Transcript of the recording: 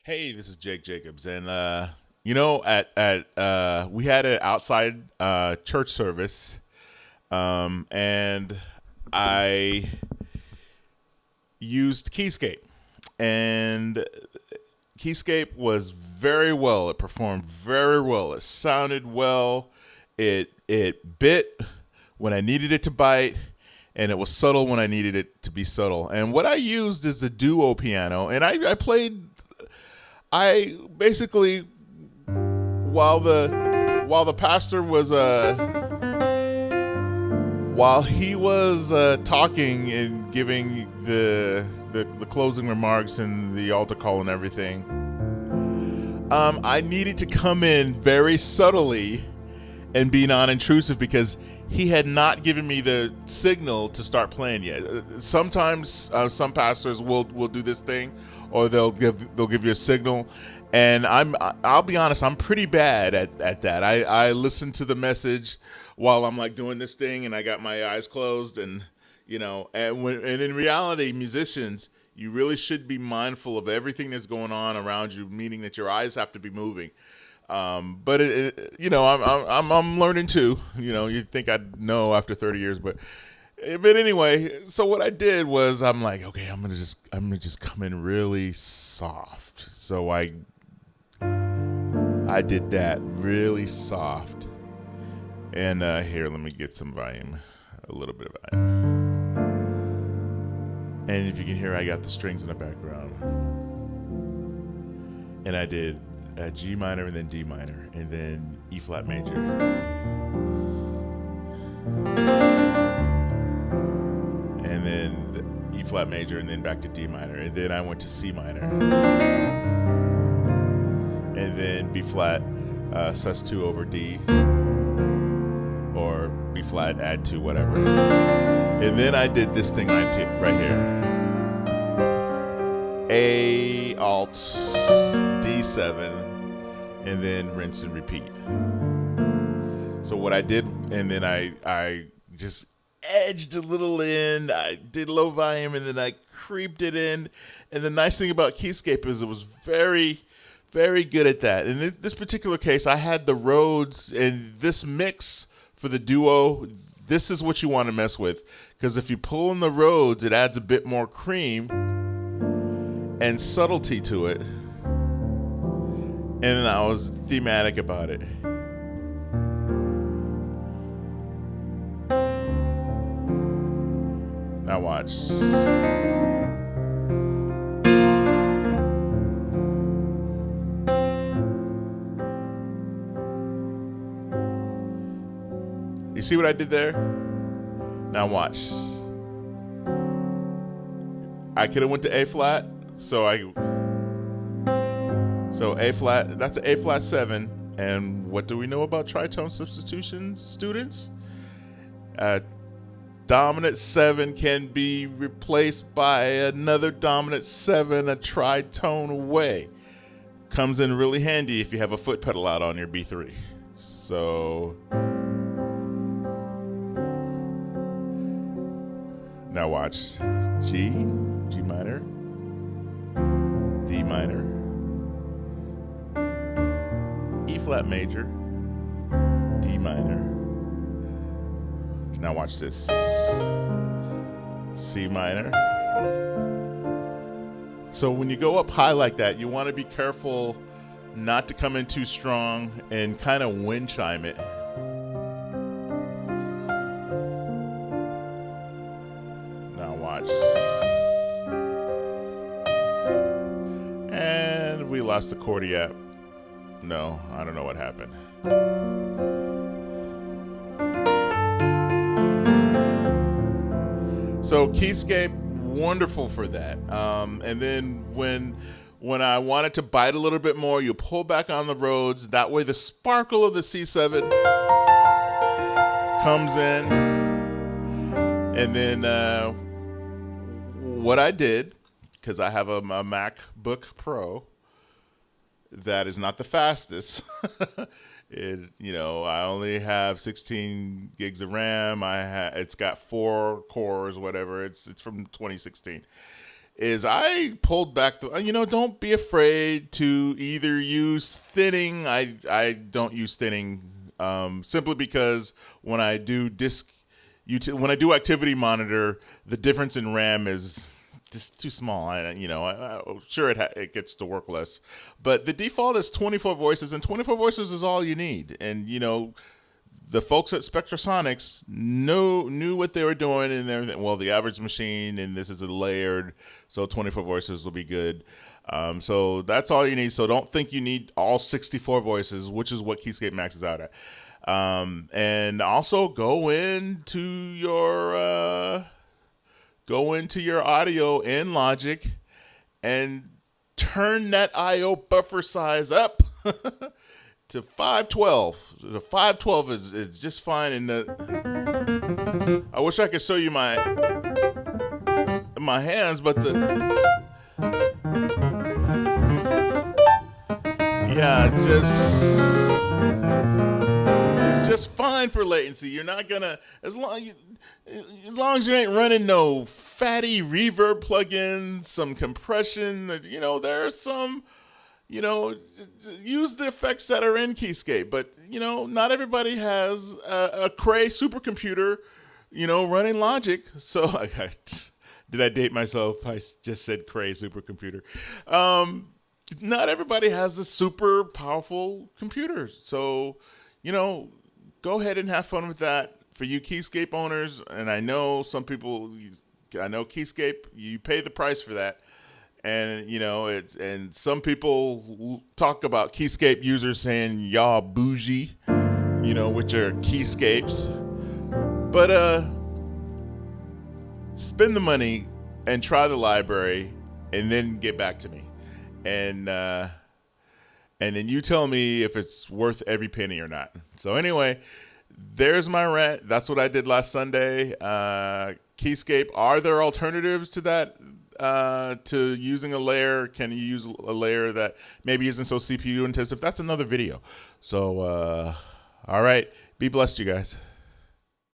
Hey, this is Jake Jacobs, and at we had an outside church service, and I used Keyscape, and Keyscape was very well. It performed very well. It sounded well. It bit when I needed it to bite, and it was subtle when I needed it to be subtle. And what I used is the Duo piano, and I played. I basically while the pastor was while he was talking and giving the closing remarks and the altar call and everything, I needed to come in very subtly and be non-intrusive because he had not given me the signal to start playing yet. Sometimes some pastors will do this thing, or they'll give you a signal, and I'll be honest, I'm pretty bad at that. I listen to the message while I'm like doing this thing, and I got my eyes closed, and and in reality, musicians, you really should be mindful of everything that's going on around you, meaning that your eyes have to be moving. But I'm learning too. You'd think I'd know after 30 years, but anyway. So what I did was I'm like, okay, I'm gonna just come in really soft. So I did that really soft. And here, let me get some volume, a little bit of volume. And if you can hear, I got the strings in the background. And I did G minor and then D minor and then E flat major. And then E flat major and then back to D minor. And then I went to C minor. And then B flat, sus2 over D. Or B flat, add 2, whatever. And then I did this thing right here. A, Alt, D7, and then rinse and repeat. So what I did, and then I just edged a little in. I did low volume, and then I creeped it in. And the nice thing about Keyscape is it was very, very good at that. In this particular case, I had the Rhodes, and this mix for the Duo, this is what you want to mess with. Because if you pull in the Rhodes, it adds a bit more cream and subtlety to it. And I was thematic about it. Now watch. You see what I did there? Now watch. I could have went to A flat, so A flat, that's an A flat 7. And what do we know about tritone substitution, students? Dominant 7 can be replaced by another dominant 7 a tritone away. Comes in really handy if you have a foot pedal out on your B3. So now watch. G minor, D minor, E flat major, D minor. Now watch this. C minor. So when you go up high like that, you want to be careful not to come in too strong and kind of wind chime it. Now watch. And we lost the chordiap. No, I don't know what happened. So Keyscape, wonderful for that. And then when I wanted to bite a little bit more, you pull back on the Rhodes. That way the sparkle of the C7 comes in. And then what I did, because I have a MacBook Pro that is not the fastest. I only have 16 gigs of RAM. It's got 4 cores, whatever. It's from 2016. is I pulled back the, don't be afraid to either use thinning. I don't use thinning simply because when I do when I do activity monitor, the difference in RAM is just too small. Sure it gets to work less, but the default is 24 voices, and 24 voices is all you need. And the folks at Spectrasonics knew what they were doing and everything. Well, the average machine, and this is a layered, so 24 voices will be good. So that's all you need. So don't think you need all 64 voices, which is what Keyscape maxes out at. And also go into your audio in Logic and turn that I/O buffer size up to 512. The 512 is just fine. And I wish I could show you my hands, but it's just fine for latency. You're not gonna, as long as you ain't running no fatty reverb plugins, some compression. There are some. Use the effects that are in Keyscape, but not everybody has a Cray supercomputer, running Logic. So did I date myself? I just said Cray supercomputer. Not everybody has a super powerful computer, so go ahead and have fun with that. For you Keyscape owners, and I know Keyscape, you pay the price for that. And and some people talk about Keyscape users saying y'all bougie, which are Keyscapes. But spend the money and try the library, and then get back to me, and then you tell me if it's worth every penny or not. So anyway, there's my rant. That's what I did last Sunday. Keyscape, are there alternatives to that? To using a layer? Can you use a layer that maybe isn't so CPU intensive? That's another video. So, all right. Be blessed, you guys.